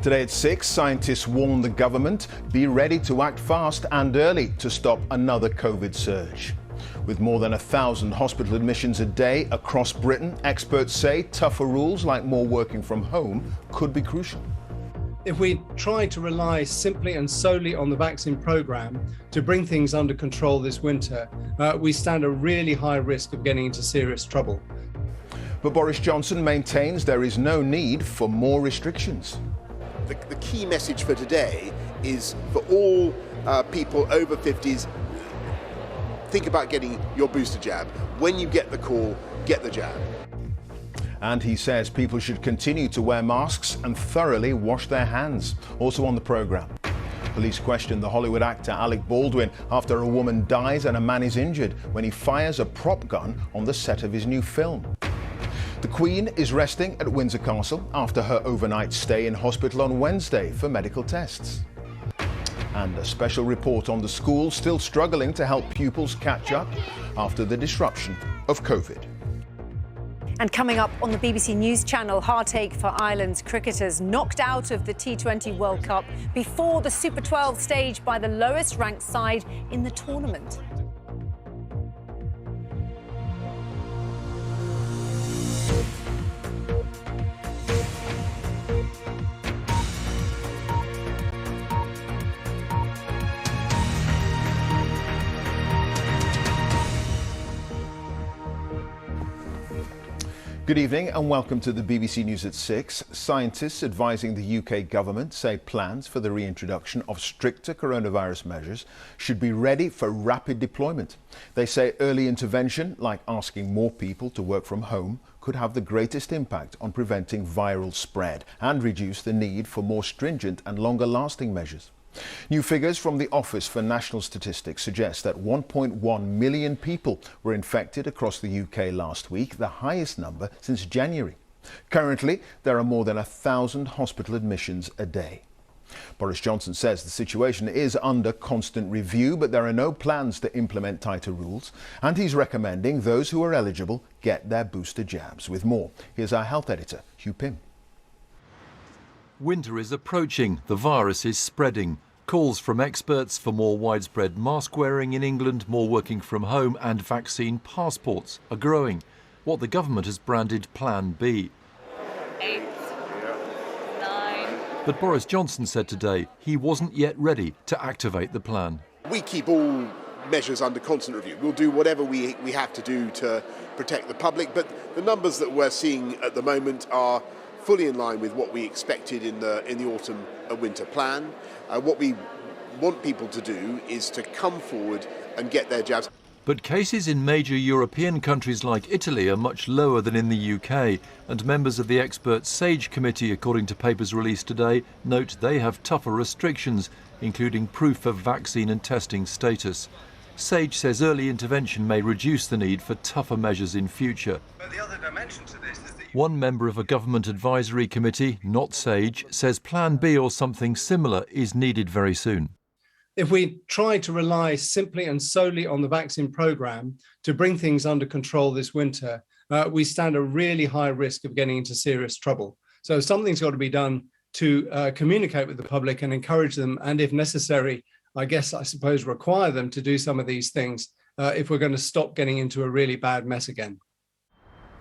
Today at 6, scientists warn the government be ready to act fast and early to stop another COVID surge. With more than 1,000 hospital admissions a day across Britain, experts say tougher rules like more working from home could be crucial. If we try to rely simply and solely on the vaccine programme to bring things under control this winter, we stand a really high risk of getting into serious trouble. But Boris Johnson maintains there is no need for more restrictions. The key message for today is for all people over 50s, think about getting your booster jab. When you get the call, get the jab. And he says people should continue to wear masks and thoroughly wash their hands. Also on the programme, police question the Hollywood actor Alec Baldwin after a woman dies and a man is injured when he fires a prop gun on the set of his new film. The Queen is resting at Windsor Castle after her overnight stay in hospital on Wednesday for medical tests. And a special report on the school still struggling to help pupils catch up after the disruption of COVID. And coming up on the BBC News channel, heartache for Ireland's cricketers knocked out of the T20 World Cup before the Super 12 stage by the lowest ranked side in the tournament. Good evening and welcome to the BBC News at 6. Scientists advising the UK government say plans for the reintroduction of stricter coronavirus measures should be ready for rapid deployment. They say early intervention, like asking more people to work from home, could have the greatest impact on preventing viral spread and reduce the need for more stringent and longer-lasting measures. New figures from the Office for National Statistics suggest that 1.1 million people were infected across the UK last week, the highest number since January. Currently, there are more than 1,000 hospital admissions a day. Boris Johnson says the situation is under constant review, but there are no plans to implement tighter rules, and he's recommending those who are eligible get their booster jabs. With more, here's our health editor, Hugh Pym. Winter is approaching, the virus is spreading. Calls from experts for more widespread mask wearing in England, more working from home and vaccine passports are growing. What the government has branded Plan B. 8, 9. But Boris Johnson said today he wasn't yet ready to activate the plan. We keep all measures under constant review. We'll do whatever we have to do to protect the public, but the numbers that we're seeing at the moment are fully in line with what we expected in the autumn and winter plan. What we want people to do is to come forward and get their jabs. But cases in major European countries like Italy are much lower than in the UK, and members of the expert SAGE committee, according to papers released today, note they have tougher restrictions, including proof of vaccine and testing status. SAGE says early intervention may reduce the need for tougher measures in future. But the other dimension to this is that one member of a government advisory committee, not SAGE, says Plan B or something similar is needed very soon. If we try to rely simply and solely on the vaccine programme to bring things under control this winter, we stand a really high risk of getting into serious trouble. So something's got to be done to communicate with the public and encourage them, and if necessary, I suppose require them to do some of these things if we're going to stop getting into a really bad mess again.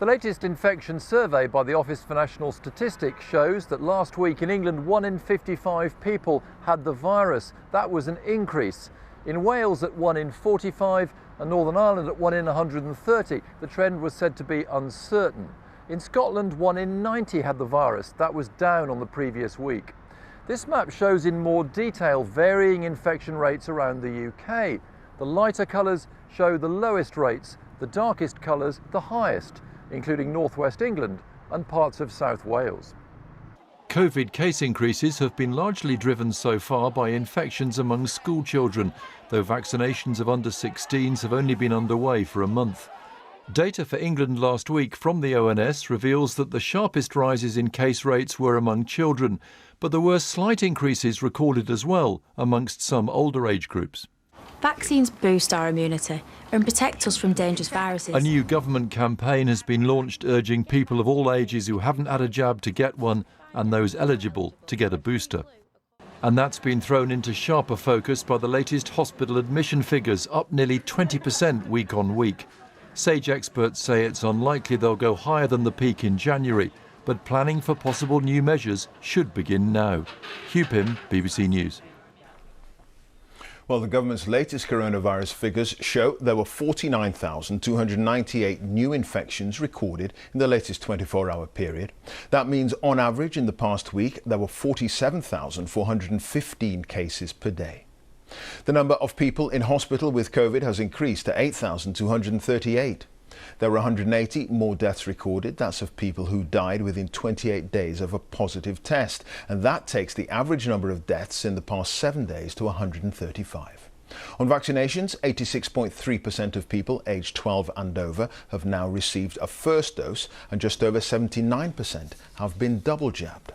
The latest infection survey by the Office for National Statistics shows that last week in England 1 in 55 people had the virus. That was an increase. In Wales at 1 in 45 and Northern Ireland at 1 in 130, the trend was said to be uncertain. In Scotland 1 in 90 had the virus. That was down on the previous week. This map shows in more detail varying infection rates around the UK. The lighter colours show the lowest rates, the darkest colours the highest, including northwest England and parts of South Wales. COVID case increases have been largely driven so far by infections among school children, though vaccinations of under 16s have only been underway for a month. Data for England last week from the ONS reveals that the sharpest rises in case rates were among children, but there were slight increases recorded as well amongst some older age groups. Vaccines boost our immunity and protect us from dangerous viruses. A new government campaign has been launched urging people of all ages who haven't had a jab to get one and those eligible to get a booster. And that's been thrown into sharper focus by the latest hospital admission figures, up nearly 20% week on week. SAGE experts say it's unlikely they'll go higher than the peak in January, but planning for possible new measures should begin now. Hugh Pym, BBC News. Well, the government's latest coronavirus figures show there were 49,298 new infections recorded in the latest 24-hour period. That means, on average, in the past week, there were 47,415 cases per day. The number of people in hospital with COVID has increased to 8,238. There were 180 more deaths recorded. That's of people who died within 28 days of a positive test. And that takes the average number of deaths in the past 7 days to 135. On vaccinations, 86.3% of people aged 12 and over have now received a first dose, and just over 79% have been double jabbed.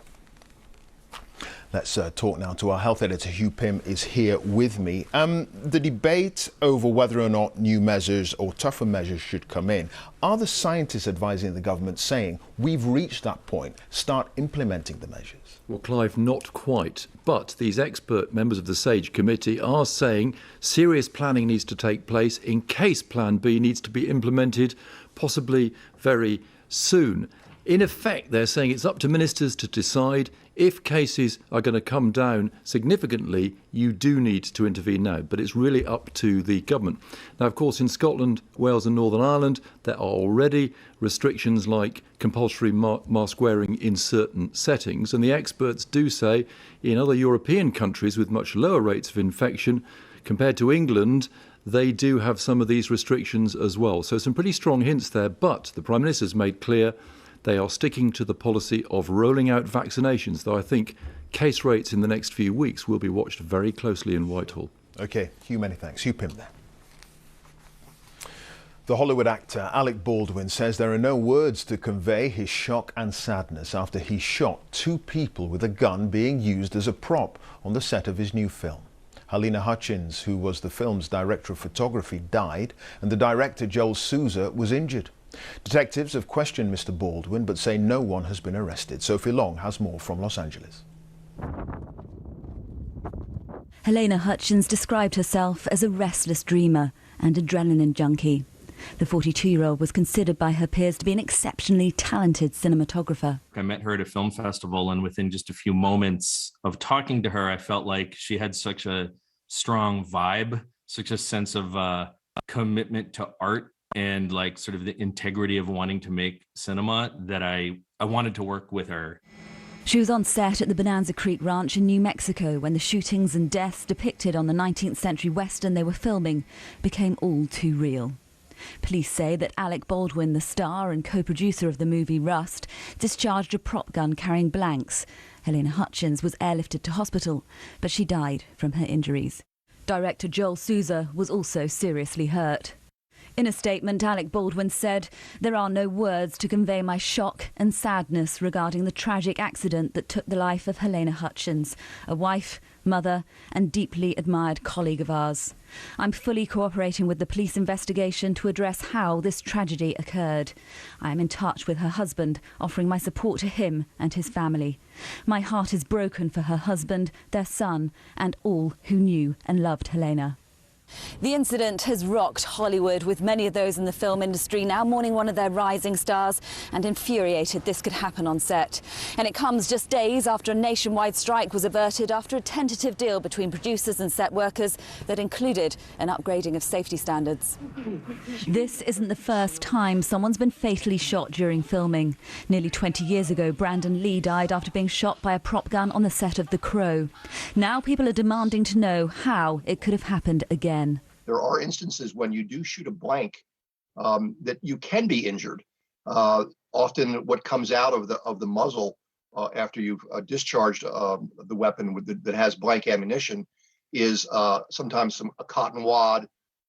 Let's talk now to our health editor. Hugh Pym is here with me. The debate over whether or not new measures or tougher measures should come in. Are the scientists advising the government saying we've reached that point, start implementing the measures? Well, Clive, not quite. But these expert members of the SAGE committee are saying serious planning needs to take place in case Plan B needs to be implemented, possibly very soon. In effect, they're saying it's up to ministers to decide. If cases are going to come down significantly, you do need to intervene now, but it's really up to the government. Now, of course, in Scotland, Wales and Northern Ireland, there are already restrictions like compulsory mask wearing in certain settings, and the experts do say in other European countries with much lower rates of infection compared to England, they do have some of these restrictions as well. So some pretty strong hints there, but the Prime Minister's made clear they are sticking to the policy of rolling out vaccinations, though I think case rates in the next few weeks will be watched very closely in Whitehall. OK, Hugh, many thanks. Hugh Pym there. The Hollywood actor Alec Baldwin says there are no words to convey his shock and sadness after he shot 2 people with a gun being used as a prop on the set of his new film. Halyna Hutchins, who was the film's director of photography, died, and the director Joel Souza was injured. Detectives have questioned Mr. Baldwin but say no one has been arrested. Sophie Long has more from Los Angeles. Halyna Hutchins described herself as a restless dreamer and adrenaline junkie. The 42-year-old was considered by her peers to be an exceptionally talented cinematographer. I met her at a film festival, and within just a few moments of talking to her, I felt like she had such a strong vibe, such a sense of commitment to art and like sort of the integrity of wanting to make cinema that I wanted to work with her. She was on set at the Bonanza Creek Ranch in New Mexico when the shootings and deaths depicted on the 19th century western they were filming became all too real. Police say that Alec Baldwin, the star and co-producer of the movie Rust, discharged a prop gun carrying blanks. Halyna Hutchins was airlifted to hospital, but she died from her injuries. Director Joel Souza was also seriously hurt. In a statement, Alec Baldwin said, "There are no words to convey my shock and sadness regarding the tragic accident that took the life of Halyna Hutchins, a wife, mother and deeply admired colleague of ours. I'm fully cooperating with the police investigation to address how this tragedy occurred. I am in touch with her husband, offering my support to him and his family. My heart is broken for her husband, their son and all who knew and loved Halyna." The incident has rocked Hollywood, with many of those in the film industry now mourning one of their rising stars and infuriated this could happen on set. And it comes just days after a nationwide strike was averted after a tentative deal between producers and set workers that included an upgrading of safety standards. This isn't the first time someone's been fatally shot during filming. Nearly 20 years ago, Brandon Lee died after being shot by a prop gun on the set of The Crow. Now people are demanding to know how it could have happened again. There are instances when you do shoot a blank that you can be injured. Often what comes out of the muzzle after you've discharged the weapon that has blank ammunition is sometimes a cotton wad,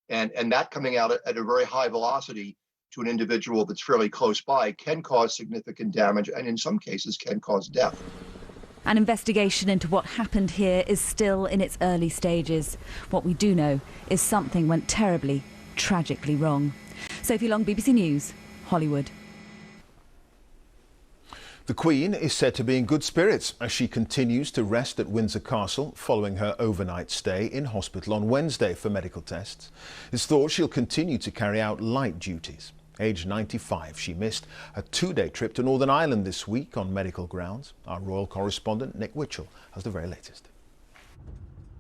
and that coming out at a very high velocity to an individual that's fairly close by can cause significant damage and in some cases can cause death. An investigation into what happened here is still in its early stages. What we do know is something went terribly, tragically wrong. Sophie Long, BBC News, Hollywood. The Queen is said to be in good spirits as she continues to rest at Windsor Castle following her overnight stay in hospital on Wednesday for medical tests. It's thought she'll continue to carry out light duties. Aged 95, she missed a two-day trip to Northern Ireland this week on medical grounds. Our royal correspondent Nick Witchell has the very latest.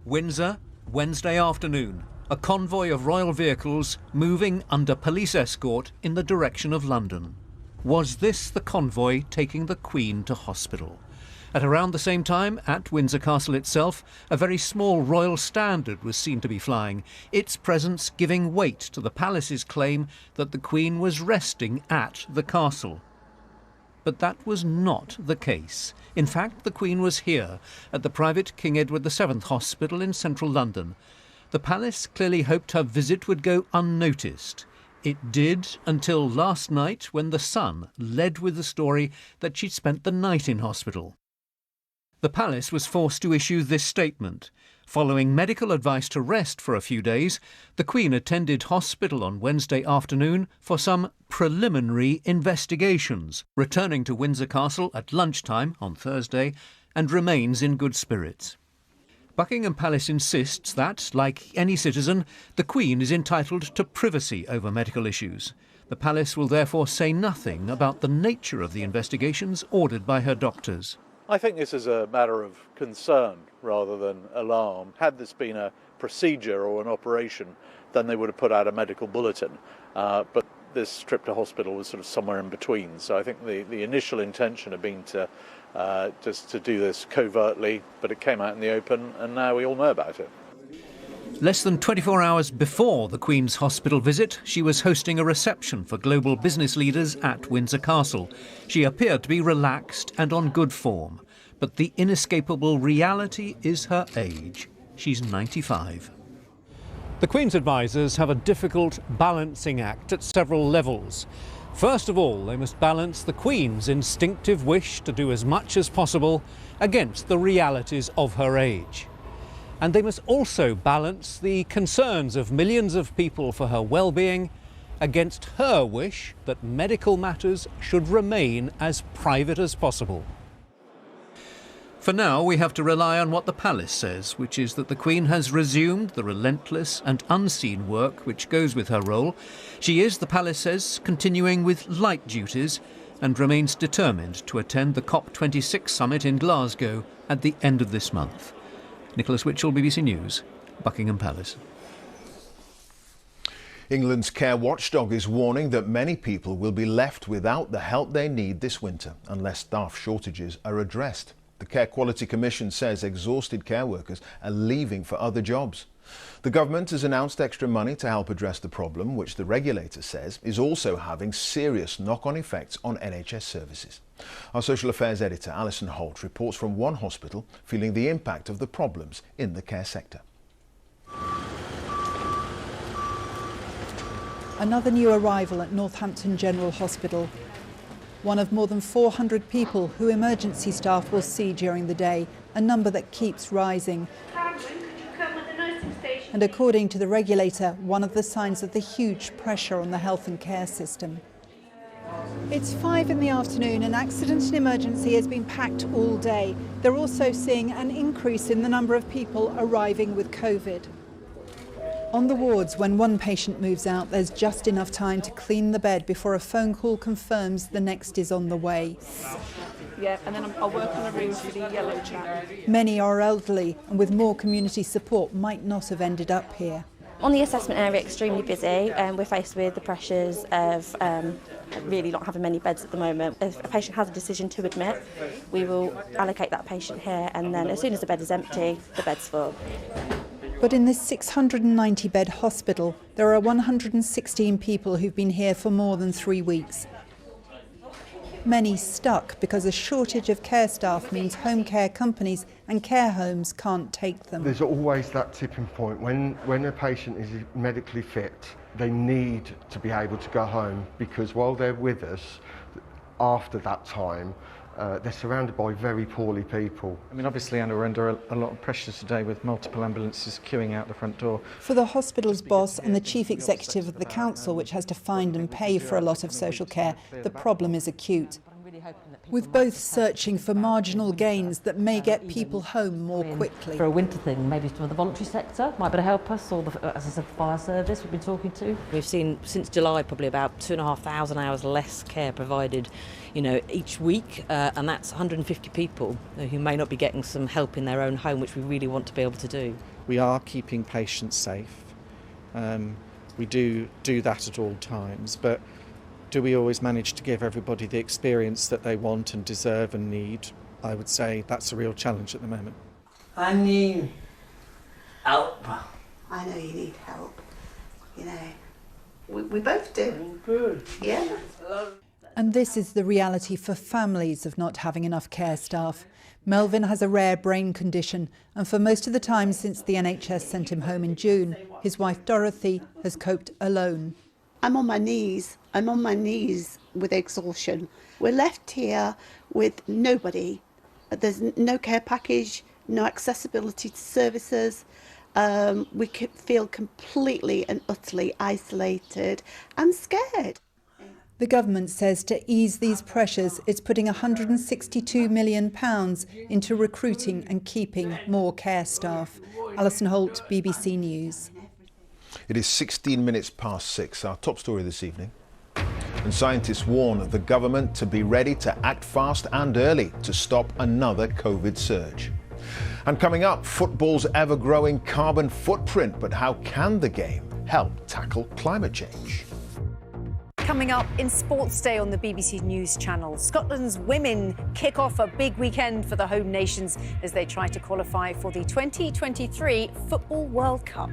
Windsor, Wednesday afternoon. A convoy of royal vehicles moving under police escort in the direction of London. Was this the convoy taking the Queen to hospital? At around the same time, at Windsor Castle itself, a very small royal standard was seen to be flying, its presence giving weight to the palace's claim that the Queen was resting at the castle. But that was not the case. In fact, the Queen was here, at the private King Edward VII Hospital in central London. The palace clearly hoped her visit would go unnoticed. It did until last night, when The Sun led with the story that she'd spent the night in hospital. The palace was forced to issue this statement. Following medical advice to rest for a few days, the Queen attended hospital on Wednesday afternoon for some preliminary investigations, returning to Windsor Castle at lunchtime on Thursday, and remains in good spirits. Buckingham Palace insists that, like any citizen, the Queen is entitled to privacy over medical issues. The palace will therefore say nothing about the nature of the investigations ordered by her doctors. I think this is a matter of concern rather than alarm. Had this been a procedure or an operation, then they would have put out a medical bulletin. But this trip to hospital was sort of somewhere in between. So I think the initial intention had been to just to do this covertly, but it came out in the open, and now we all know about it. Less than 24 hours before the Queen's hospital visit, she was hosting a reception for global business leaders at Windsor Castle. She appeared to be relaxed and on good form, but the inescapable reality is her age. She's 95. The Queen's advisers have a difficult balancing act at several levels. First of all, they must balance the Queen's instinctive wish to do as much as possible against the realities of her age. And they must also balance the concerns of millions of people for her well-being against her wish that medical matters should remain as private as possible. For now, we have to rely on what the palace says, which is that the Queen has resumed the relentless and unseen work which goes with her role. She is, the palace says, continuing with light duties and remains determined to attend the COP26 summit in Glasgow at the end of this month. Nicholas Witchell, BBC News, Buckingham Palace. England's care watchdog is warning that many people will be left without the help they need this winter unless staff shortages are addressed. The Care Quality Commission says exhausted care workers are leaving for other jobs. The government has announced extra money to help address the problem, which the regulator says is also having serious knock-on effects on NHS services. Our social affairs editor Alison Holt reports from one hospital feeling the impact of the problems in the care sector. Another new arrival at Northampton General Hospital. One of more than 400 people who emergency staff will see during the day, a number that keeps rising. And according to the regulator, one of the signs of the huge pressure on the health and care system. It's 5 in the afternoon and accident and emergency has been packed all day. They're also seeing an increase in the number of people arriving with COVID. On the wards, when one patient moves out, there's just enough time to clean the bed before a phone call confirms the next is on the way. Yeah, and then I'll work on the room for the yellow chap. Many are elderly and with more community support might not have ended up here. On the assessment area, extremely busy. We're faced with the pressures of really not having many beds at the moment. If a patient has a decision to admit, we will allocate that patient here, and then as soon as the bed is empty, the bed's full. But in this 690-bed hospital, there are 116 people who've been here for more than 3 weeks. Many stuck because a shortage of care staff means home care companies and care homes can't take them. There's always that tipping point. When a patient is medically fit, they need to be able to go home, because while they're with us, after that time, They're surrounded by very poorly people. I mean, obviously, Anna, we're under a lot of pressure today with multiple ambulances queuing out the front door. For the hospital's boss and the chief executive of the council, which has to find and pay for a lot of social care, the problem is acute. With both searching for marginal gains that may get people home more quickly. For a winter thing, maybe some of the voluntary sector might be able to help us, or as I said, the fire service we've been talking to. We've seen since July probably about 2,500 hours less care provided, each week, and that's 150 people who may not be getting some help in their own home, which we really want to be able to do. We are keeping patients safe. We do that at all times, but do we always manage to give everybody the experience that they want and deserve and need? I would say that's a real challenge at the moment. I need help. I know you need help. We both do. Yeah. And this is the reality for families of not having enough care staff. Melvin has a rare brain condition, and for most of the time since the NHS sent him home in June, his wife Dorothy has coped alone. I'm on my knees. I'm on my knees with exhaustion. We're left here with nobody. There's no care package, no accessibility to services. We feel completely and utterly isolated and scared. The government says to ease these pressures, it's putting £162 million into recruiting and keeping more care staff. Alison Holt, BBC News. It is 16 minutes past 6, our top story this evening. And scientists warn the government to be ready to act fast and early to stop another COVID surge. And coming up, football's ever-growing carbon footprint, but how can the game help tackle climate change? Coming up in Sports Day on the BBC News Channel, Scotland's women kick off a big weekend for the home nations as they try to qualify for the 2023 Football World Cup.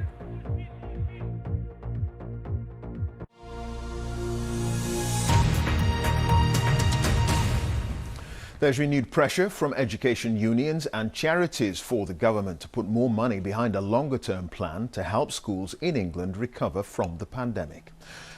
There's renewed pressure from education unions and charities for the government to put more money behind a longer-term plan to help schools in England recover from the pandemic.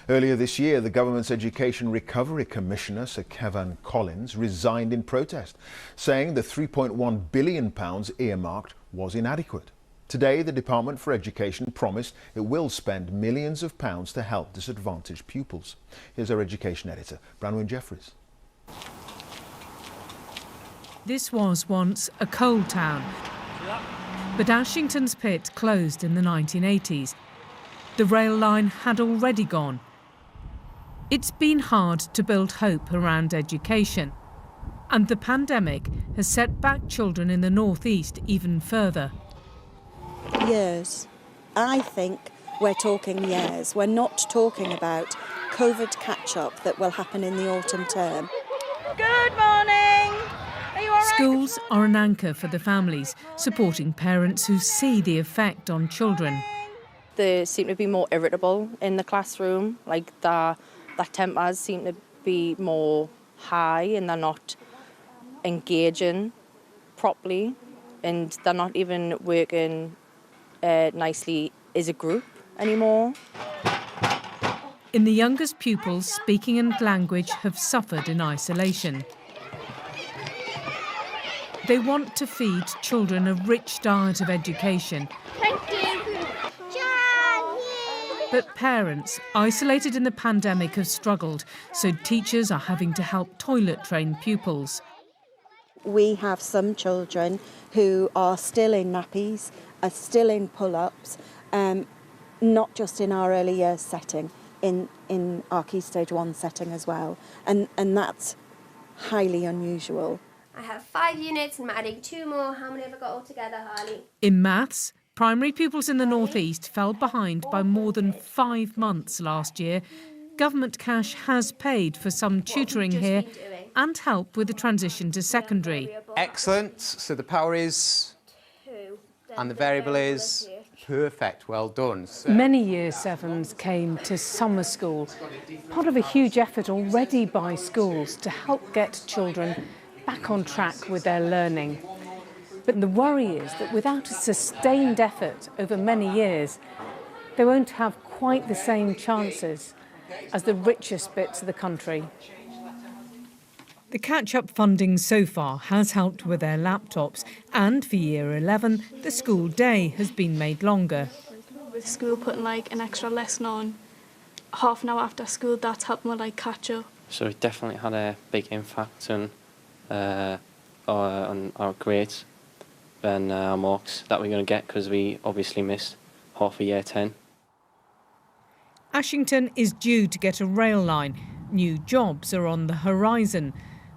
Earlier this year, the government's Education Recovery Commissioner, Sir Kevin Collins, resigned in protest, saying the £3.1 billion earmarked was inadequate. Today, the Department for Education promised it will spend millions of pounds to help disadvantaged pupils. Here's our education editor, Branwen Jeffries. This was once a coal town, but Ashington's pit closed in the 1980s. The rail line had already gone. It's been hard to build hope around education, and the pandemic has set back children in the northeast even further. Years. I think we're talking years. We're not talking about COVID catch-up that will happen in the autumn term. Good morning. Are you all right? Schools are an anchor for the families, supporting parents who see the effect on children. They seem to be more irritable in the classroom, like their tempers seem to be more high and they're not engaging properly and they're not even working nicely as a group anymore. In the youngest pupils, speaking and language have suffered in isolation. They want to feed children a rich diet of education. Thank you. But parents, isolated in the pandemic, have struggled, so teachers are having to help toilet-train pupils. We have some children who are still in nappies, are still in pull-ups, not just in our early years setting, in our Key Stage 1 setting as well, and that's highly unusual. I have 5 units and I'm adding 2 more. How many have I got altogether, Harley? In maths, primary pupils in the northeast fell behind by more than 5 months last year. Government cash has paid for some tutoring here and help with the transition to secondary. Excellent. So the power is 2. and the variable is perfect. Well done. So many Year 7s came to summer school, part of a huge effort already by schools to help get children back on track with their learning. But the worry is that without a sustained effort over many years, they won't have quite the same chances as the richest bits of the country. The catch-up funding so far has helped with their laptops, and for Year 11, the school day has been made longer. With school putting like an extra lesson on half an hour after school, that's helped me like catch up. So it definitely had a big impact on our grades and our marks that we're going to get, because we obviously missed half a Year 10. Ashington is due to get a rail line. New jobs are on the horizon.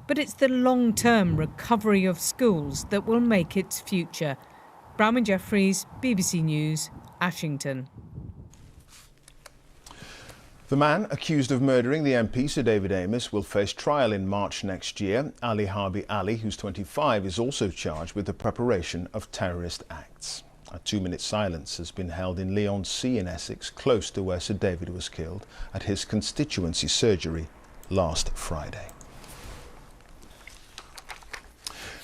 But it's the long-term recovery of schools that will make its future. Bramwyn Jeffries, BBC News, Ashington. The man accused of murdering the MP, Sir David Amess, will face trial in March next year. Ali Harbi Ali, who's 25, is also charged with the preparation of terrorist acts. A 2-minute silence has been held in Leigh-on-Sea in Essex, close to where Sir David was killed, at his constituency surgery last Friday.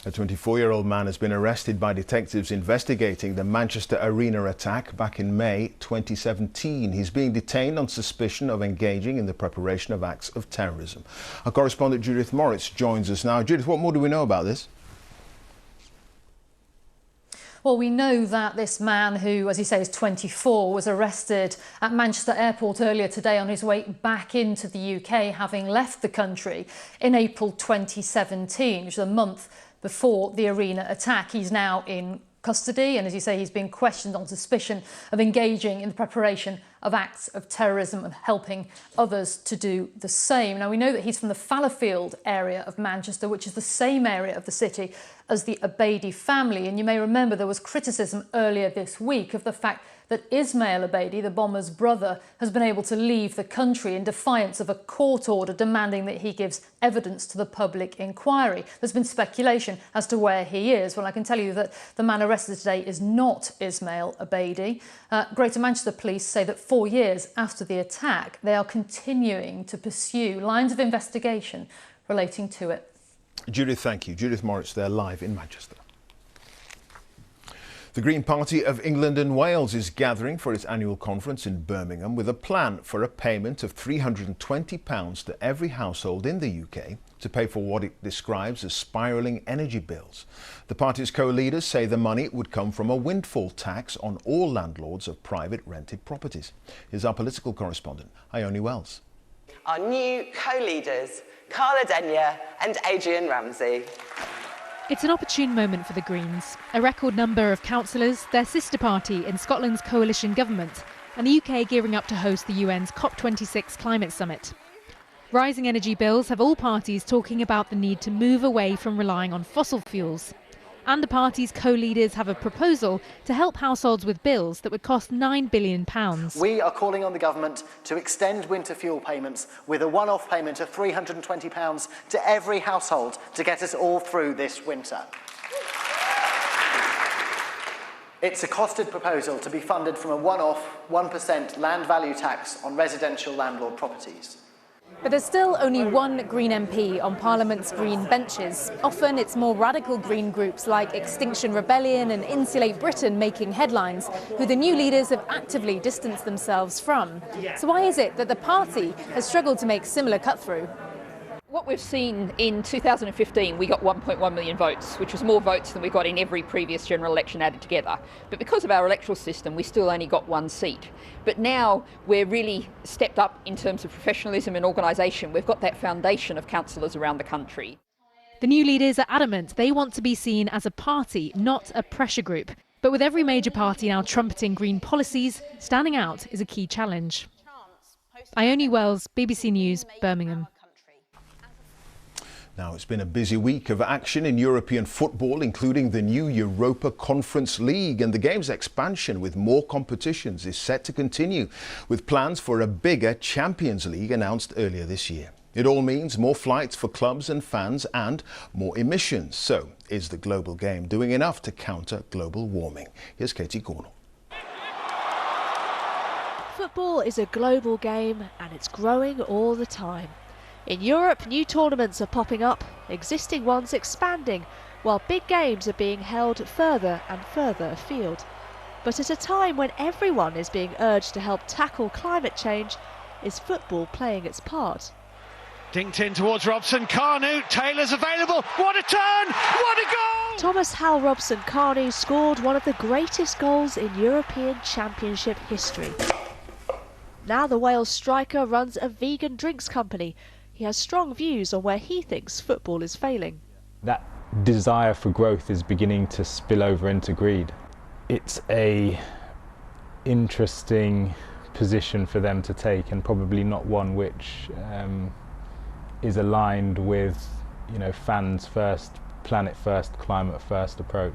A 24-year-old man has been arrested by detectives investigating the Manchester Arena attack back in May 2017. He's being detained on suspicion of engaging in the preparation of acts of terrorism. Our correspondent Judith Moritz joins us now. Judith, what more do we know about this? Well, we know that this man, who, as you say, is 24, was arrested at Manchester Airport earlier today on his way back into the UK, having left the country in April 2017, which is a month before the Arena attack. He's now in custody, and as you say, he's being questioned on suspicion of engaging in the preparation of acts of terrorism and helping others to do the same. Now, we know that he's from the Fallowfield area of Manchester, which is the same area of the city as the Abedi family. And you may remember there was criticism earlier this week of the fact that Ismail Abedi, the bomber's brother, has been able to leave the country in defiance of a court order demanding that he gives evidence to the public inquiry. There's been speculation as to where he is. Well, I can tell you that the man arrested today is not Ismail Abedi. Greater Manchester Police say that 4 years after the attack, they are continuing to pursue lines of investigation relating to it. Judith, thank you. Judith Moritz there, live in Manchester. The Green Party of England and Wales is gathering for its annual conference in Birmingham with a plan for a payment of £320 to every household in the UK to pay for what it describes as spiralling energy bills. The party's co-leaders say the money would come from a windfall tax on all landlords of private rented properties. Here's our political correspondent, Ione Wells. Our new co-leaders, Carla Denyer and Adrian Ramsey. It's an opportune moment for the Greens. A record number of councillors, their sister party in Scotland's coalition government, and the UK gearing up to host the UN's COP26 climate summit. Rising energy bills have all parties talking about the need to move away from relying on fossil fuels. And the party's co-leaders have a proposal to help households with bills that would cost £9 billion. We are calling on the government to extend winter fuel payments with a one-off payment of £320 to every household to get us all through this winter. It's a costed proposal to be funded from a one-off 1% land value tax on residential landlord properties. But there's still only one Green MP on Parliament's Green benches. Often it's more radical Green groups like Extinction Rebellion and Insulate Britain making headlines, who the new leaders have actively distanced themselves from. So why is it that the party has struggled to make similar cut-through? What we've seen in 2015, we got 1.1 million votes, which was more votes than we got in every previous general election added together. But because of our electoral system, we still only got one seat. But now we're really stepped up in terms of professionalism and organisation. We've got that foundation of councillors around the country. The new leaders are adamant they want to be seen as a party, not a pressure group. But with every major party now trumpeting Green policies, standing out is a key challenge. Ione Wells, BBC News, Birmingham. Now, it's been a busy week of action in European football, including the new Europa Conference League, and the game's expansion with more competitions is set to continue, with plans for a bigger Champions League announced earlier this year. It all means more flights for clubs and fans and more emissions. So, is the global game doing enough to counter global warming? Here's Katie Cornell. Football is a global game and it's growing all the time. In Europe, new tournaments are popping up, existing ones expanding, while big games are being held further and further afield. But at a time when everyone is being urged to help tackle climate change, is football playing its part? Dinked in towards Robson. Carnu, Taylor's available. What a turn! What a goal! Thomas Hal Robson-Carnu scored one of the greatest goals in European Championship history. Now the Wales striker runs a vegan drinks company. He has strong views on where he thinks football is failing. That desire for growth is beginning to spill over into greed. It's a interesting position for them to take, and probably not one which is aligned with, you know, fans first, planet first, climate first approach.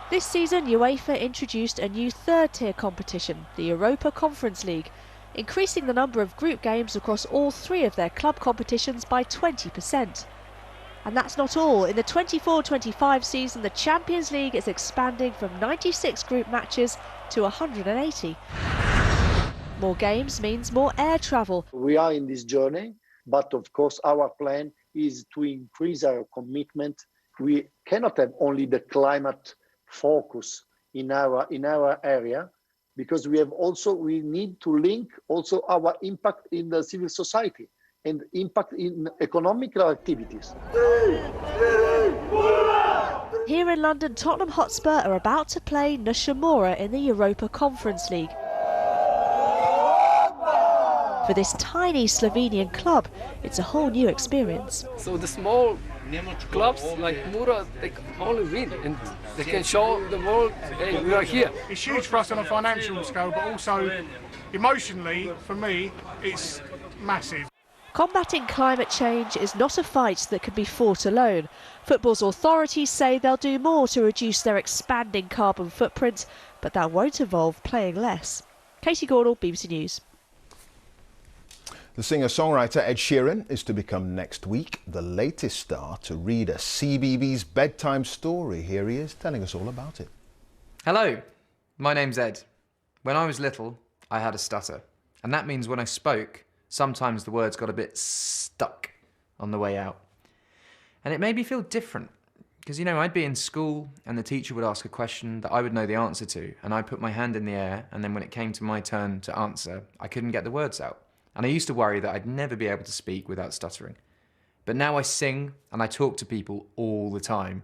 This season, UEFA introduced a new third-tier competition, the Europa Conference League, increasing the number of group games across all three of their club competitions by 20%. And that's not all. In the 24-25 season, the Champions League is expanding from 96 group matches to 180. More games means more air travel. We are in this journey, but of course our plan is to increase our commitment. We cannot have only the climate focus in our area, because we need to link also our impact in the civil society and impact in economic activities. Here in London, Tottenham Hotspur are about to play Nashimura in the Europa Conference League. For this tiny Slovenian club, it's a whole new experience. So the small clubs like Mura, they can only win, and they can show the world, hey, we are here. It's huge for us on a financial scale, but also emotionally, for me, it's massive. Combating climate change is not a fight that can be fought alone. Football's authorities say they'll do more to reduce their expanding carbon footprint, but that won't involve playing less. Katie Gordall, BBC News. The singer-songwriter Ed Sheeran is to become next week the latest star to read a CBeebies bedtime story. Here he is telling us all about it. Hello, my name's Ed. When I was little, I had a stutter. And that means when I spoke, sometimes the words got a bit stuck on the way out. And it made me feel different. Because, you know, I'd be in school and the teacher would ask a question that I would know the answer to. And I'd put my hand in the air, and then when it came to my turn to answer, I couldn't get the words out. And I used to worry that I'd never be able to speak without stuttering. But now I sing and I talk to people all the time.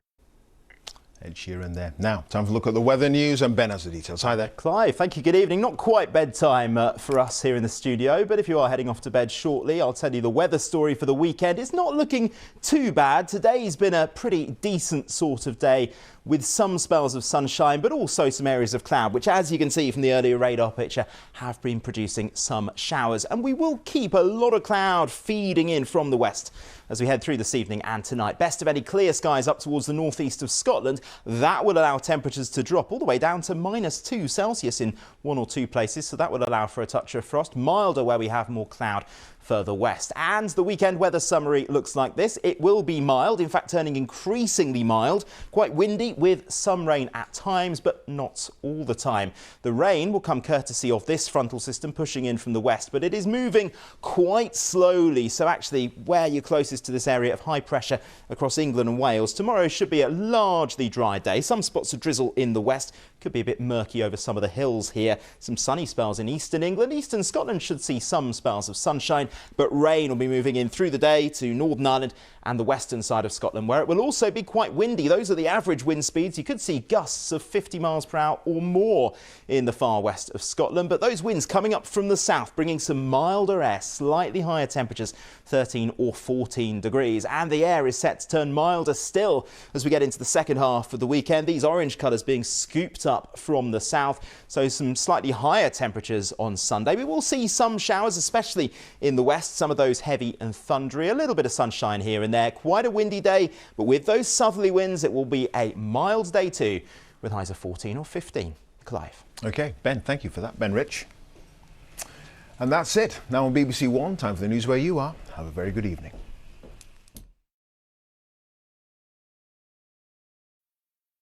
Ed Sheeran there. Now, time for a look at the weather news, and Ben has the details. Hi there. Clive, thank you. Good evening. Not quite bedtime for us here in the studio, but if you are heading off to bed shortly, I'll tell you the weather story for the weekend. It's not looking too bad. Today's been a pretty decent sort of day, with some spells of sunshine, but also some areas of cloud, which, as you can see from the earlier radar picture, have been producing some showers. And we will keep a lot of cloud feeding in from the west as we head through this evening and tonight. Best of any clear skies up towards the northeast of Scotland. That will allow temperatures to drop all the way down to -2 Celsius in one or two places, so that will allow for a touch of frost. Milder where we have more cloud further west. And the weekend weather summary looks like this. It will be mild, in fact turning increasingly mild, quite windy with some rain at times, but not all the time. The rain will come courtesy of this frontal system pushing in from the west, but it is moving quite slowly. So actually where you're closest to this area of high pressure across England and Wales, tomorrow should be a largely dry day. Some spots of drizzle in the west, could be a bit murky over some of the hills here. Some sunny spells in eastern England. Eastern Scotland should see some spells of sunshine, but rain will be moving in through the day to Northern Ireland and the western side of Scotland, where it will also be quite windy. Those are the average wind speeds. You could see gusts of 50 miles per hour or more in the far west of Scotland, but those winds coming up from the south, bringing some milder air, slightly higher temperatures, 13 or 14 degrees. And the air is set to turn milder still as we get into the second half of the weekend. These orange colours being scooped up from the south, so some slightly higher temperatures on Sunday. We will see some showers, especially in the west, some of those heavy and thundery. A little bit of sunshine here and there. Quite a windy day, but with those southerly winds, it will be a mild day too, with highs of 14 or 15. Clive. OK, Ben, thank you for that. Ben Rich. And that's it. Now on BBC One, time for the news where you are. Have a very good evening.